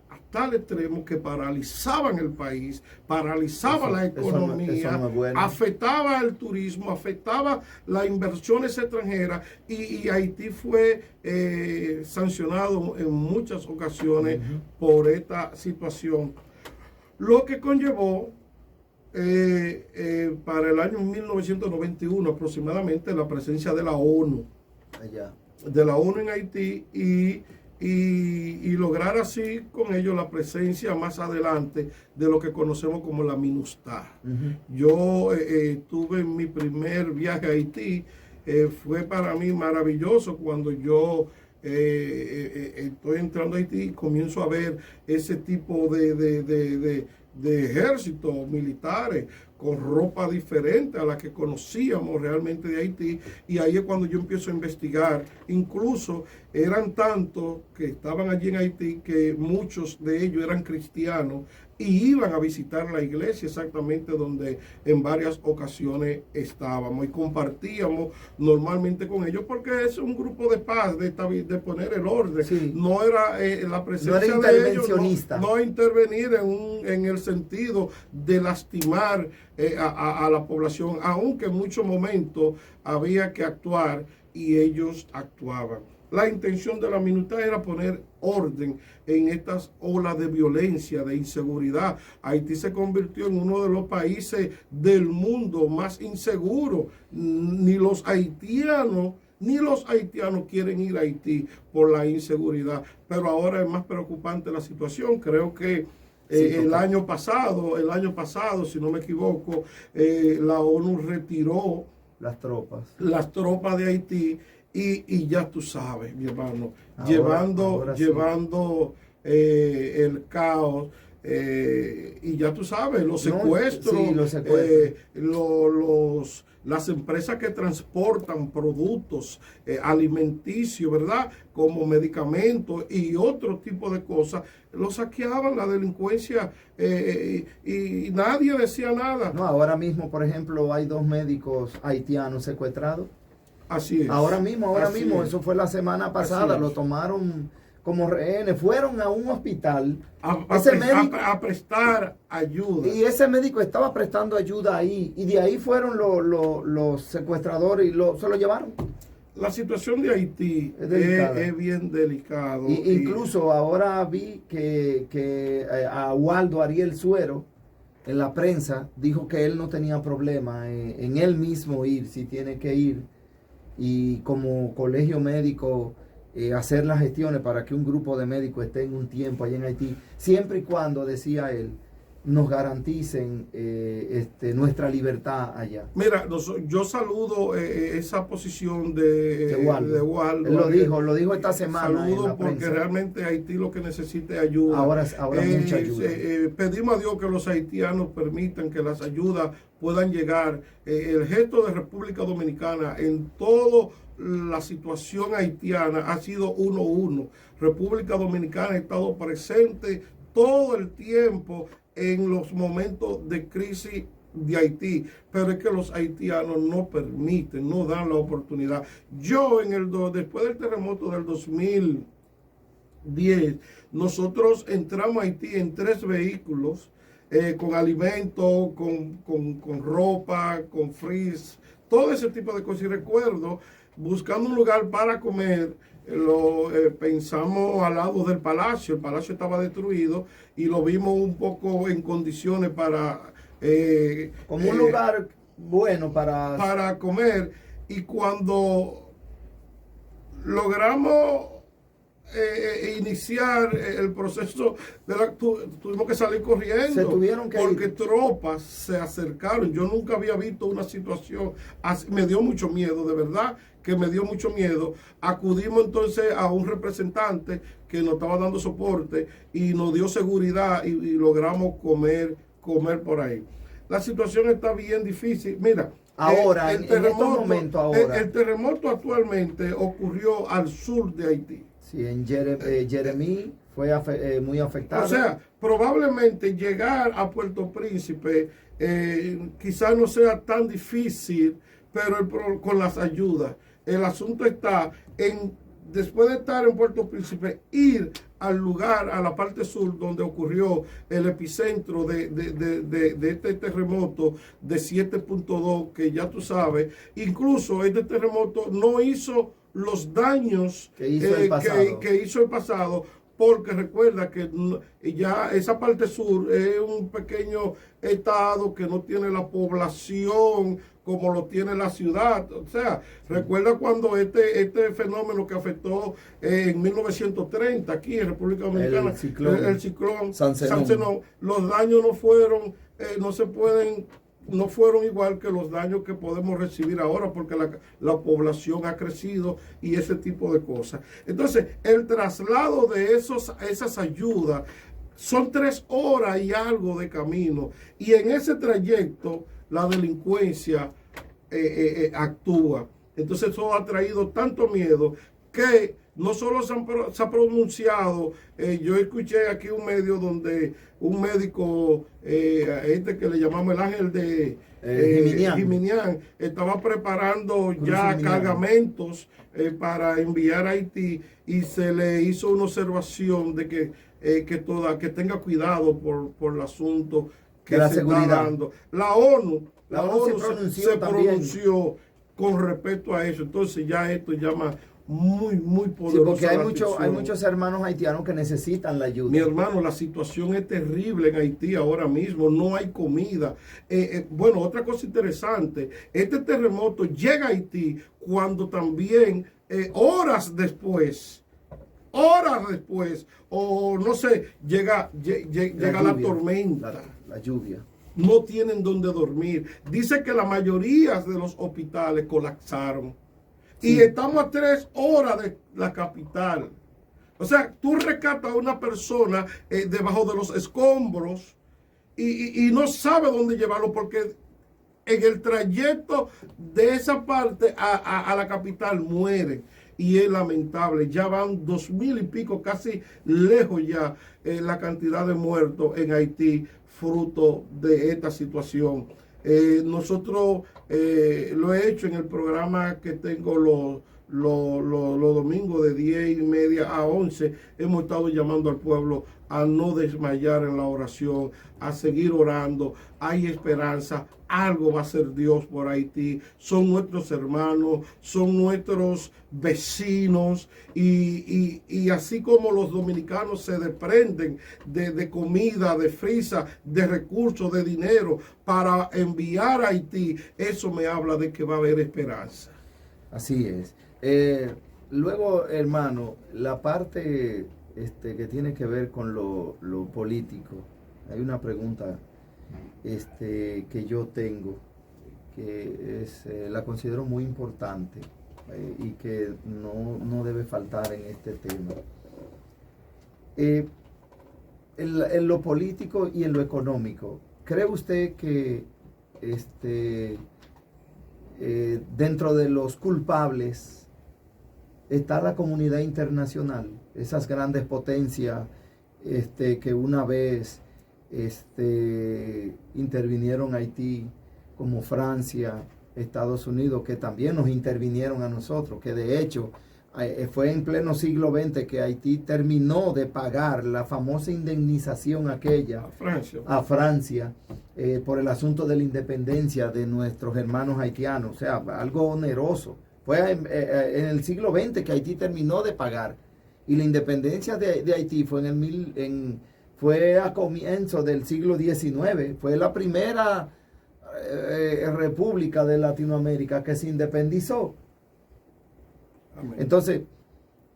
C: a tal extremo que paralizaban el país, paralizaba la economía, eso no es bueno. Afectaba el turismo, afectaba las inversiones extranjeras, y Haití fue sancionado en muchas ocasiones por esta situación, lo que conllevó para el año 1991 aproximadamente la presencia de la ONU.
B: Allá.
C: De la ONU en Haití y lograr así con ello la presencia más adelante de lo que conocemos como la MINUSTAH. Yo tuve mi primer viaje a Haití, fue para mí maravilloso cuando yo estoy entrando a Haití y comienzo a ver ese tipo de ejércitos militares con ropa diferente a la que conocíamos realmente de Haití, y ahí es cuando yo empiezo a investigar. Incluso eran tantos que estaban allí en Haití que muchos de ellos eran cristianos y iban a visitar la iglesia exactamente donde en varias ocasiones estábamos y compartíamos normalmente con ellos, porque es un grupo de paz, de poner el orden.
B: Sí.
C: No era la presencia
B: no era
C: de ellos,
B: intervencionista.
C: no intervenir en el sentido de lastimar a la población, aunque en muchos momentos había que actuar y ellos actuaban. La intención de la MINUSTAH era poner orden en estas olas de violencia, de inseguridad. Haití se convirtió en uno de los países del mundo más inseguros. Ni los haitianos quieren ir a Haití por la inseguridad. Pero ahora es más preocupante la situación. Creo que el año pasado, si no me equivoco, la ONU retiró
B: las tropas
C: de Haití. Y ya tú sabes, mi hermano,
B: ahora
C: llevando el caos, y ya tú sabes, los secuestros, las empresas que transportan productos alimenticios, ¿verdad? Como medicamentos y otro tipo de cosas, los saqueaban, la delincuencia, y nadie decía nada.
B: No, ahora mismo, por ejemplo, hay 2 médicos haitianos secuestrados.
C: Así es.
B: Ahora mismo, eso fue la semana pasada, lo tomaron como rehenes, fueron a un hospital
C: a prestar ayuda.
B: Y ese médico estaba prestando ayuda ahí, y de ahí fueron los secuestradores y se lo llevaron.
C: La situación de Haití es bien delicada.
B: Incluso ahora vi que a Waldo Ariel Suero, en la prensa, dijo que él no tenía problema en él mismo ir, si tiene que ir, y como colegio médico hacer las gestiones para que un grupo de médicos esté en un tiempo allá en Haití, siempre y cuando, decía él, nos garanticen nuestra libertad allá.
C: Mira, yo saludo esa posición de Waldo.
B: Él lo dijo esta semana.
C: Saludo porque realmente Haití lo que necesita es ayuda.
B: Ahora mucha ayuda.
C: Pedimos a Dios que los haitianos permitan que las ayudas puedan llegar. El gesto de República Dominicana en toda la situación haitiana ha sido 1-1. República Dominicana ha estado presente todo el tiempo en los momentos de crisis de Haití, pero es que los haitianos no permiten, no dan la oportunidad. Yo después del terremoto del 2010, nosotros entramos a Haití en 3 vehículos, con alimentos, con ropa, con frizz, todo ese tipo de cosas. Y recuerdo, buscando un lugar para comer, pensamos al lado del palacio. El palacio estaba destruido y lo vimos un poco en condiciones para
B: como un lugar bueno
C: para comer. Y cuando logramos iniciar el proceso tuvimos que salir corriendo.
B: Se tuvieron que
C: porque
B: ir.
C: Tropas se acercaron. Yo nunca había visto una situación así. Me dio mucho miedo, de verdad que me dio mucho miedo. Acudimos entonces a un representante que nos estaba dando soporte y nos dio seguridad, y logramos comer por ahí. La situación está bien difícil. Mira,
B: ahora, en estos momentos ahora.
C: El terremoto actualmente ocurrió al sur de Haití.
B: Sí, en Jeremí fue muy afectado.
C: O sea, probablemente llegar a Puerto Príncipe quizás no sea tan difícil, pero con las ayudas. El asunto está en, después de estar en Puerto Príncipe, ir al lugar, a la parte sur donde ocurrió el epicentro de este terremoto de 7.2, que ya tú sabes, incluso este terremoto no hizo los daños
B: que hizo el pasado,
C: porque recuerda que ya esa parte sur es un pequeño estado que no tiene la población como lo tiene la ciudad. O sea, recuerda cuando este fenómeno que afectó en 1930 aquí en República Dominicana, el ciclón San Zenón, los daños no fueron igual que los daños que podemos recibir ahora porque la población ha crecido y ese tipo de cosas. Entonces, el traslado de esas ayudas son 3 horas y algo de camino, y en ese trayecto la delincuencia actúa. Entonces eso ha traído tanto miedo que no solo se ha pronunciado, yo escuché aquí un medio donde un médico, que le llamamos el ángel de Jiminián, estaba preparando ya cargamentos para enviar a Haití, y se le hizo una observación de que tenga cuidado por el asunto que se está dando. La ONU se pronunció con respecto a eso. Entonces ya esto llama muy poderoso.
B: Sí, porque hay muchos hermanos haitianos que necesitan la ayuda.
C: Mi hermano, la situación es terrible en Haití ahora mismo, no hay comida. Bueno, otra cosa interesante, este terremoto llega a Haití cuando también horas después, o no sé, llega la tormenta.
B: La lluvia.
C: No tienen donde dormir. Dice que la mayoría de los hospitales colapsaron. Sí. Y estamos a 3 horas de la capital. O sea, tú rescatas a una persona debajo de los escombros y no sabes dónde llevarlo, porque en el trayecto de esa parte a la capital mueren. Y es lamentable, ya van 2,000 y pico, casi lejos ya la cantidad de muertos en Haití, fruto de esta situación. Nosotros lo he hecho en el programa que tengo los domingos de 10:30 a 11. Hemos estado llamando al pueblo a no desmayar en la oración, a seguir orando. Hay esperanza, algo va a hacer Dios por Haití. Son nuestros hermanos, son nuestros vecinos, y así como los dominicanos se desprenden de comida, de frisa, de recursos, de dinero para enviar a Haití, eso me habla de que va a haber esperanza.
B: Así es. Luego, hermano, la parte que tiene que ver con lo político, hay una pregunta que yo tengo, que la considero muy importante y que no debe faltar en este tema. En lo político y en lo económico, ¿cree usted que dentro de los culpables está la comunidad internacional, esas grandes potencias que una vez intervinieron a Haití, como Francia, Estados Unidos, que también nos intervinieron a nosotros, que de hecho fue en pleno siglo XX que Haití terminó de pagar la famosa indemnización aquella a Francia por el asunto de la independencia de nuestros hermanos haitianos, o sea, algo oneroso. Fue en el siglo XX que Haití terminó de pagar, y la independencia de Haití fue a comienzo del siglo XIX, fue la primera república de Latinoamérica que se independizó. Amén. Entonces,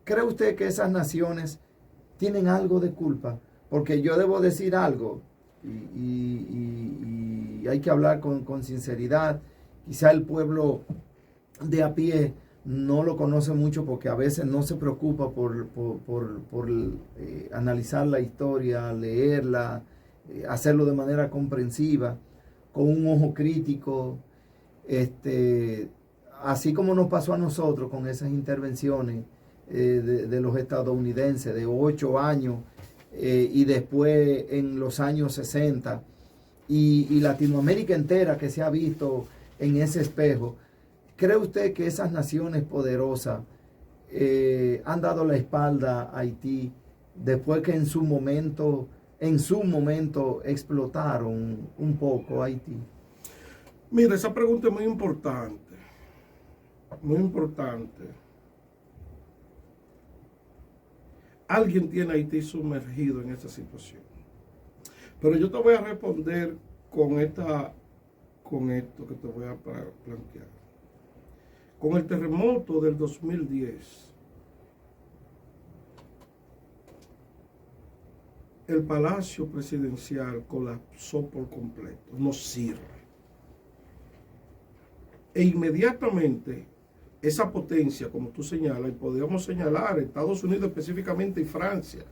B: ¿cree usted que esas naciones tienen algo de culpa? Porque yo debo decir algo, y hay que hablar con sinceridad. Quizá el pueblo de a pie no lo conoce mucho, porque a veces no se preocupa por analizar la historia, leerla, hacerlo de manera comprensiva, con un ojo crítico, así como nos pasó a nosotros con esas intervenciones de los estadounidenses de 8 años, y después en los años 60, y Latinoamérica entera que se ha visto en ese espejo. ¿Cree usted que esas naciones poderosas han dado la espalda a Haití después que en su momento explotaron un poco Haití?
C: Mira, esa pregunta es muy importante. Muy importante. alguien tiene a Haití sumergido en esa situación. Pero yo te voy a responder con esto que te voy a plantear. Con el terremoto del 2010, el Palacio Presidencial colapsó por completo, no sirve. E inmediatamente esa potencia, como tú señalas, y podríamos señalar Estados Unidos específicamente y Francia,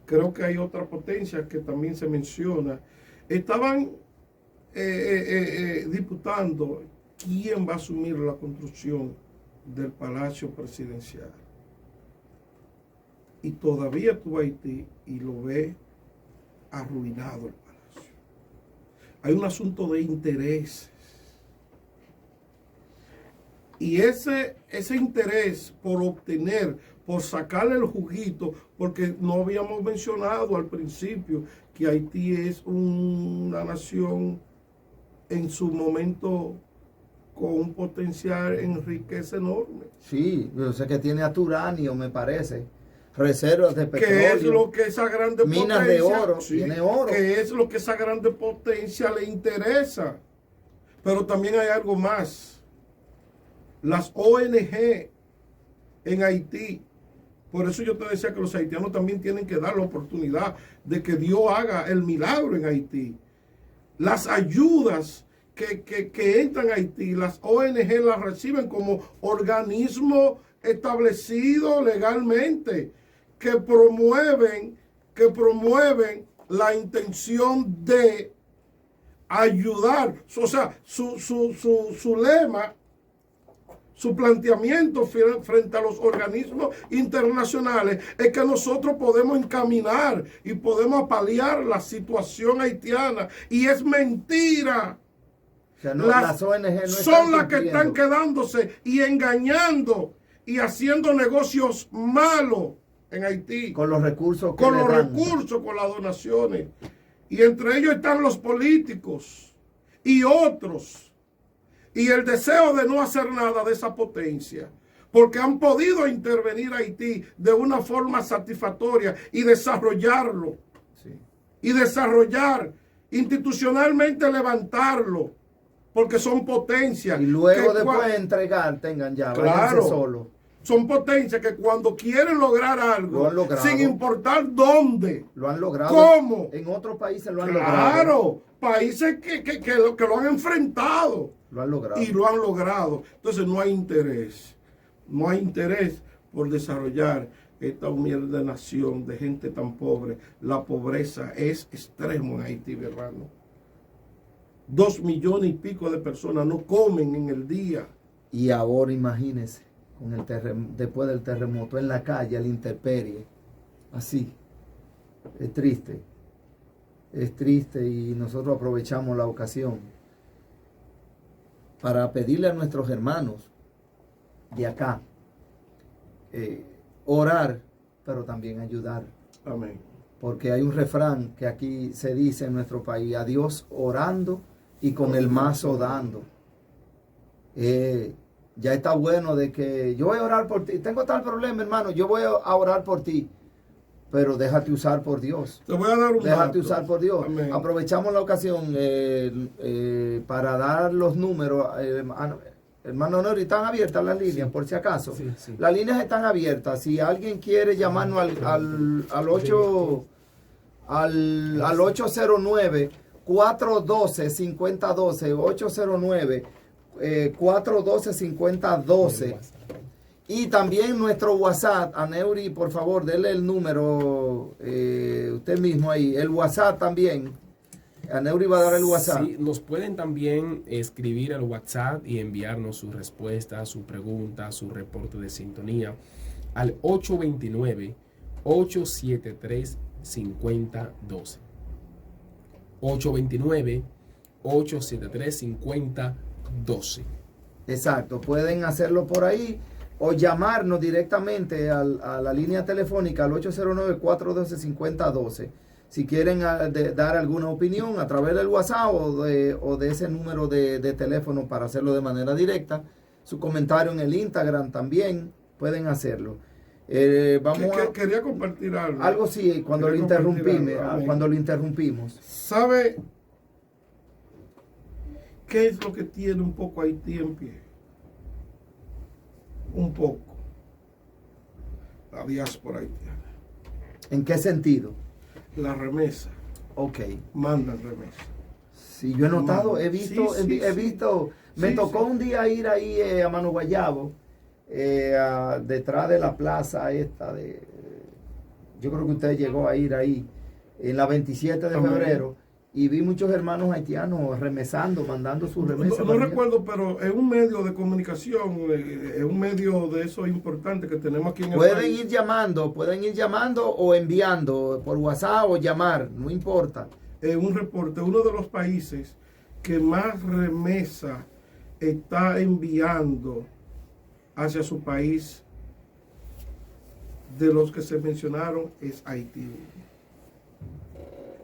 C: creo que hay otra potencia que también se menciona, estaban disputando quién va a asumir la construcción del Palacio Presidencial. Y todavía tú vas a Haití y lo ves arruinado el palacio. Hay un asunto de intereses. Y ese interés por obtener, por sacarle el juguito, porque no habíamos mencionado al principio que Haití es una nación en su momento con un potencial en riqueza enorme.
B: Sí, yo sé que tiene hasta uranio, me parece. Reservas de petróleo.
C: ¿Qué es lo que esa grande
B: minas
C: potencia?
B: De oro,
C: Sí,
B: tiene oro.
C: ¿Qué es lo que esa grande potencia le interesa? Pero también hay algo más. Las ONG en Haití, por eso yo te decía que los haitianos también tienen que dar la oportunidad de que Dios haga el milagro en Haití. Las ayudas que entran a Haití, las ONG las reciben como organismo establecido legalmente, que promueven la intención de ayudar. O sea, su lema, su planteamiento frente a los organismos internacionales es que nosotros podemos encaminar y podemos paliar la situación haitiana. Y es mentira.
B: O sea, las ONG no
C: son las que están quedándose y engañando y haciendo negocios malos en Haití.
B: Con los recursos.
C: Con los recursos, con las donaciones. Y entre ellos están los políticos y otros. Y el deseo de no hacer nada de esa potencia. Porque han podido intervenir a Haití de una forma satisfactoria y desarrollarlo.
B: Sí.
C: Y desarrollar, institucionalmente levantarlo. Porque son potencias.
B: Y luego después de entregar, tengan ya,
C: claro,
B: solo.
C: Son potencias que cuando quieren lograr algo, sin importar dónde,
B: lo han logrado.
C: ¿Cómo?
B: En otros países lo han logrado.
C: Claro, países que lo han enfrentado.
B: Lo han logrado.
C: Y lo han logrado. Entonces no hay interés. No hay interés por desarrollar esta humilde nación de gente tan pobre. La pobreza es extremo en Haití, mi hermano. 2 millones y pico de personas no comen en el día.
B: Y ahora imagínense, con después del terremoto, en la calle, a la intemperie. Así. Es triste. Es triste y nosotros aprovechamos la ocasión para pedirle a nuestros hermanos de acá, orar, pero también ayudar.
C: Amén.
B: Porque hay un refrán que aquí se dice en nuestro país: a Dios orando y con el mazo dando. Ya está bueno de que yo voy a orar por ti. Tengo tal problema, hermano, yo voy a orar por ti. Pero déjate usar por Dios.
C: Te voy a dar un
B: Déjate
C: dato.
B: usar por Dios.
C: Amén.
B: Aprovechamos la ocasión para dar los números. Hermano Nori, están abiertas las líneas, por si acaso.
D: Sí, sí.
B: Las líneas están abiertas. Si alguien quiere llamarnos al 809 412 5012, 809 412 5012. Y también nuestro WhatsApp. A Neuri, por favor, denle el número usted mismo ahí. El WhatsApp también. A Neuri va a dar el WhatsApp.
D: Sí, nos pueden también escribir al WhatsApp y enviarnos su respuesta, su pregunta, su reporte de sintonía al 829-873-5012. 829-873-5012.
B: Exacto, pueden hacerlo por ahí o llamarnos directamente a la línea telefónica al 809-412-5012. Si quieren dar alguna opinión a través del WhatsApp o de ese número de teléfono para hacerlo de manera directa. Su comentario en el Instagram también pueden hacerlo.
C: Quería compartir algo.
B: Algo sí, cuando lo interrumpimos.
C: ¿Sabe qué es lo que tiene un poco Haití en pie? Un poco. La diáspora haitiana.
B: ¿En qué sentido?
C: La remesa.
B: Ok.
C: Mandan remesa.
B: Sí, yo he notado, he visto, me tocó un día ir ahí a Mano Guayabo, detrás de la plaza esta yo creo que usted llegó a ir ahí, en la 27 de febrero, y vi muchos hermanos haitianos remesando, mandando sus remesas.
C: No recuerdo, pero es un medio de comunicación, es un medio de eso importante que tenemos aquí en el país.
B: Pueden ir llamando o enviando por WhatsApp o llamar, no importa.
C: Un reporte, uno de los países que más remesa está enviando hacia su país de los que se mencionaron es Haití.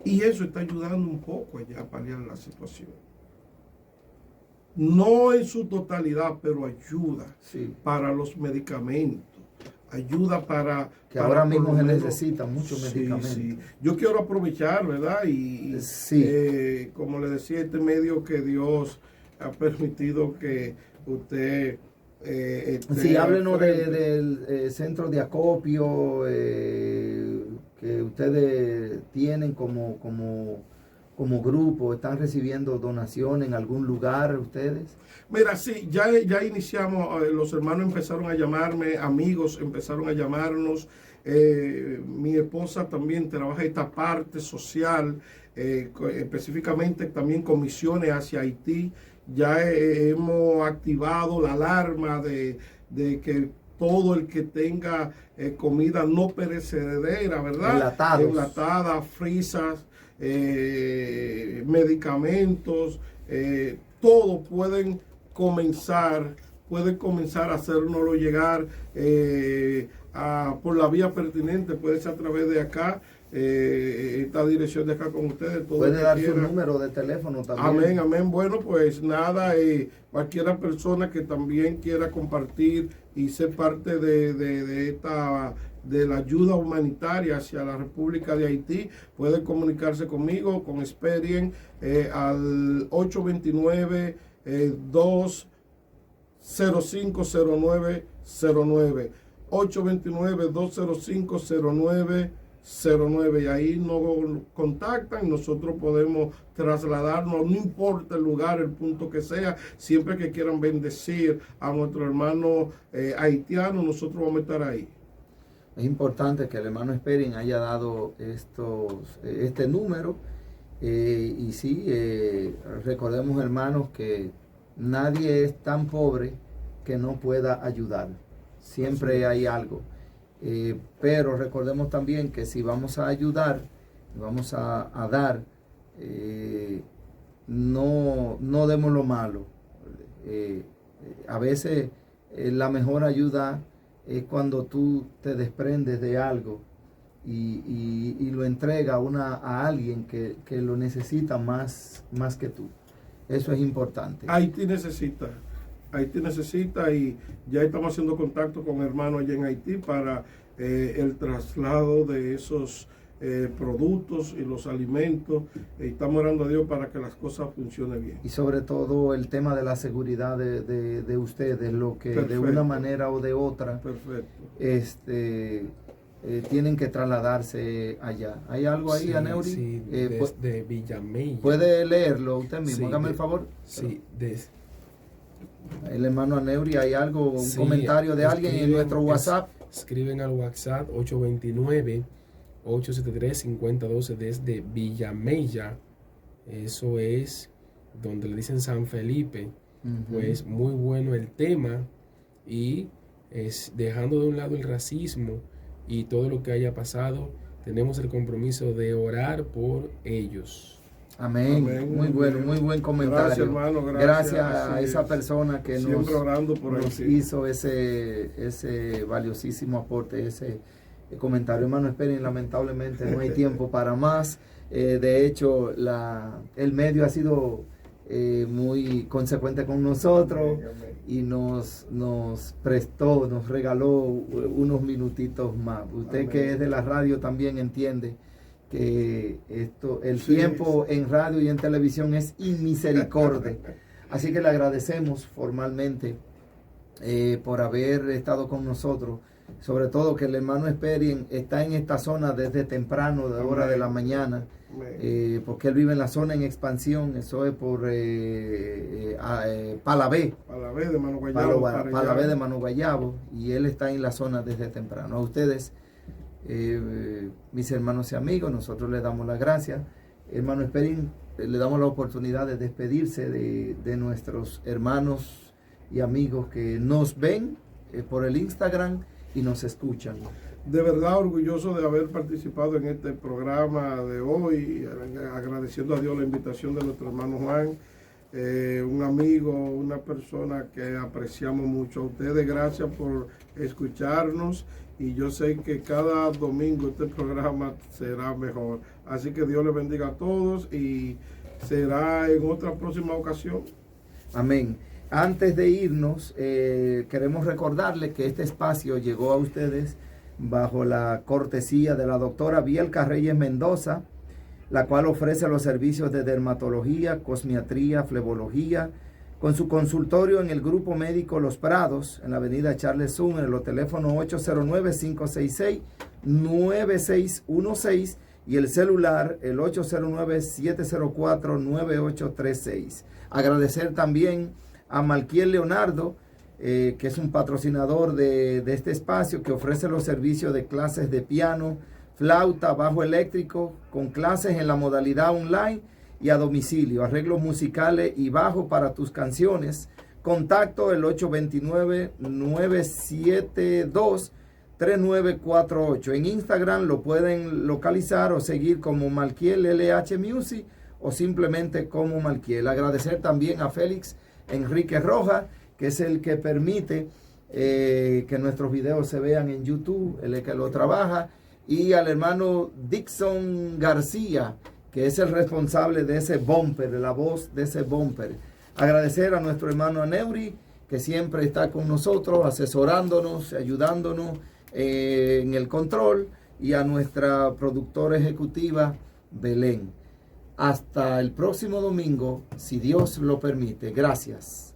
C: Y eso está ayudando un poco allá a paliar la situación. No en su totalidad, pero ayuda para los medicamentos. Ayuda para...
B: Que ahora mismo se necesitan muchos medicamentos.
C: Sí. Yo quiero aprovechar, ¿verdad? Y como le decía, este medio que Dios ha permitido que usted...
B: háblenos del centro de acopio que ustedes tienen como grupo. ¿Están recibiendo donaciones en algún lugar ustedes?
C: Mira, sí, ya iniciamos, los hermanos empezaron a llamarme, amigos empezaron a llamarnos, mi esposa también trabaja esta parte social, específicamente también con misiones hacia Haití. Ya hemos activado la alarma de que todo el que tenga comida no perecedera, ¿verdad? Enlatadas, frisas, medicamentos, todo pueden comenzar a hacérnoslo llegar por la vía pertinente, puede ser a través de acá. Esta dirección de acá con ustedes.
B: Puede dar su número de teléfono también.
C: Amén. Bueno, pues nada, cualquiera persona que también quiera compartir y ser parte de la ayuda humanitaria hacia la República de Haití, puede comunicarse conmigo, con Experian, al 829-205-0909. 829-205-0909. y ahí nos contactan, nosotros podemos trasladarnos, no importa el lugar, el punto que sea, siempre que quieran bendecir a nuestro hermano haitiano, nosotros vamos a estar ahí.
B: Es importante que el hermano Esperin haya dado este número, y sí, recordemos, hermanos, que nadie es tan pobre que no pueda ayudar, siempre hay algo. Pero recordemos también que si vamos a ayudar, vamos a dar, no demos lo malo. A veces la mejor ayuda es cuando tú te desprendes de algo y lo entregas a alguien que lo necesita más que tú. Eso es importante.
C: Haití necesita, y ya estamos haciendo contacto con hermanos allá en Haití para el traslado de esos productos y los alimentos. Estamos orando a Dios para que las cosas funcionen bien.
B: Y sobre todo el tema de la seguridad de ustedes, lo que de una manera o de otra tienen que trasladarse allá. ¿Hay algo ahí, Aneuri?
D: Sí, desde Villamella.
B: ¿Puede leerlo usted mismo? Hágame el favor.
D: Sí,
B: el hermano Aneuri, ¿hay algo, un comentario de alguien en nuestro WhatsApp?
D: Escriben al WhatsApp 829-873-5012 desde Villamella. Eso es donde le dicen San Felipe. Pues muy bueno el tema, y es dejando de un lado el racismo y todo lo que haya pasado, tenemos el compromiso de orar por ellos.
B: Amén. Muy bueno, muy buen comentario.
C: Gracias, hermano.
B: Gracias a esa persona que nos hizo ese valiosísimo aporte, ese comentario. Hermano, esperen, lamentablemente no hay tiempo para más. De hecho, el medio ha sido muy consecuente con nosotros y nos regaló unos minutitos más. Usted Amén. Que es de la radio también entiende que el tiempo en radio y en televisión es inmisericordia. Así que le agradecemos formalmente por haber estado con nosotros. Sobre todo que el hermano Esperien está en esta zona desde temprano, de hora de la mañana, porque él vive en la zona en expansión. Eso es por Palabé de Mano Guayabo, y él está en la zona desde temprano. A ustedes, mis hermanos y amigos, nosotros les damos las gracias. Hermano Esperien, le damos la oportunidad de despedirse de nuestros hermanos y amigos que nos ven por el Instagram y nos escuchan.
C: De verdad orgulloso de haber participado en este programa de hoy, agradeciendo a Dios la invitación de nuestro hermano Juan, un amigo, una persona que apreciamos mucho. A ustedes gracias por escucharnos, y yo sé que cada domingo este programa será mejor. Así que Dios les bendiga a todos y será en otra próxima ocasión.
B: Amén. Antes de irnos, queremos recordarles que este espacio llegó a ustedes bajo la cortesía de la doctora Bielka Reyes Mendoza, la cual ofrece los servicios de dermatología, cosmiatría, flebología, con su consultorio en el Grupo Médico Los Prados, en la avenida Charles Zoom, en los teléfonos 809-566-9616 y el celular el 809-704-9836. Agradecer también a Malquiel Leonardo, que es un patrocinador de este espacio, que ofrece los servicios de clases de piano, flauta, bajo eléctrico, con clases en la modalidad online y a domicilio, arreglos musicales y bajo para tus canciones. Contacto el 829-972-3948. En Instagram lo pueden localizar o seguir como Malquiel LH Music o simplemente como Malquiel. Agradecer también a Félix Enrique Rojas, que es el que permite que nuestros videos se vean en YouTube, el que lo trabaja, y al hermano Dixon García, que es el responsable de ese bumper, de la voz de ese bumper. Agradecer a nuestro hermano Aneuri, que siempre está con nosotros, asesorándonos, ayudándonos en el control, y a nuestra productora ejecutiva, Belén. Hasta el próximo domingo, si Dios lo permite. Gracias.